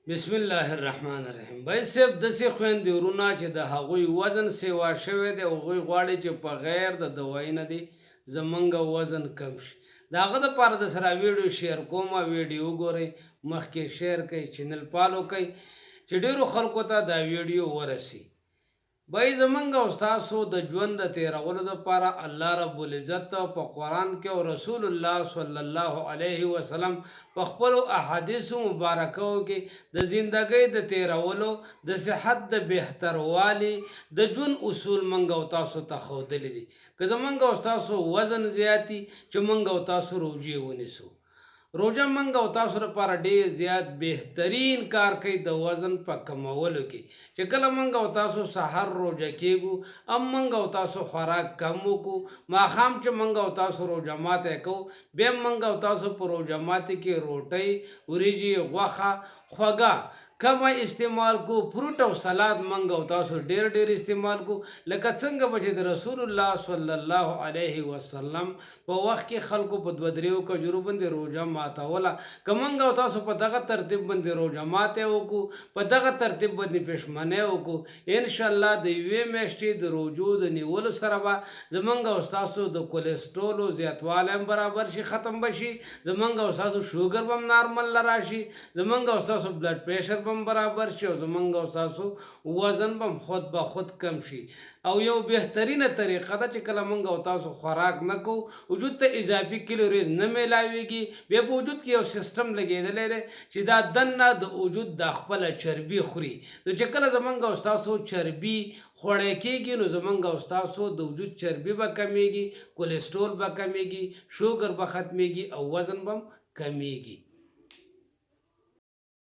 بسم الله الرحمن الرحیم. بای صاحب داسې خویندې ورونه چې د هغوی وزن سیوا شوی دی، هغوی غواړي چې په غیر د دوایي نه دې زمونږ وزن کم شي. د هغه دپاره د سره ویډیو شیر کوم، ویډیو وګورئ، مخکې شیر کړئ، چینل فالو کړئ چې ډېرو خلکو ته دا ویډیو ورسي. بای زمونږ او ستاسو د ژوند د تیرولو دپاره الله رب العزت په قرآن کې او رسول الله صلی الله علیه وسلم په خپلو احادیثو مبارکو کې د زندګۍ د تیرولو د صحت د بهتروالي د ژوند اصول موږ او تاسو ته ښودلي دي. که زمونږ او ستاسو وزن زیاتي چې موږ او تاسو روژې ونیسو. روژه موږ او تاسو لپاره ډېر زیات بهترین کار کوي د وزن په کمولو کې. چې کله موږ او تاسو سحر روژه کېږو، موږ او تاسو خوراک کم وکړو، ماښام چې موږ او تاسو روژه ماتی کوو، بیا موږ او تاسو په روژه ماتي کې روټۍ، وریجې، غوښه، خوږه کمه استعمال کو، فروټ او سلاد موږ او تاسو ډېر استعمال کو. لکه څنګه به چې د رسول الله صلی الله علیه وسلم په وخت کې خلکو په دوه دریو کجورو باندې روژه ماتوله. که موږ او تاسو په دغه ترتیب باندې روژه ماتی وکړو، په دغه ترتیب باندې پښیماني وکړو، انشاءالله د یوې میاشتې د روژو د نیولو سره به زموږ او ستاسو د کولیسټرولو زیاتوالی هم برابر شي، ختم به شي. زموږ او ستاسو شوګر به هم نارمل راشي، زموږ او ستاسو بلډ پریشر به هم برابر شي، او زموږ او ستاسو وزن به هم خود به خود کم شي. او یو بهترینه طریقه ده چې کله موږ او تاسو خوراک نه کوو، وجود ته اضافي کیلوریز نه میلاویږي، بیا په وجود کې یو سیستم لګېدلی دی چې دا دننه د وجود دا خپله چربي خوري. نو چې کله زموږ او ستاسو چربي خوړی کېږي، نو زموږ او ستاسو د وجود چربي به کمیږي، کولیسټرول به کمیږي، شوګر به ختمیږي او وزن به هم کمیږي.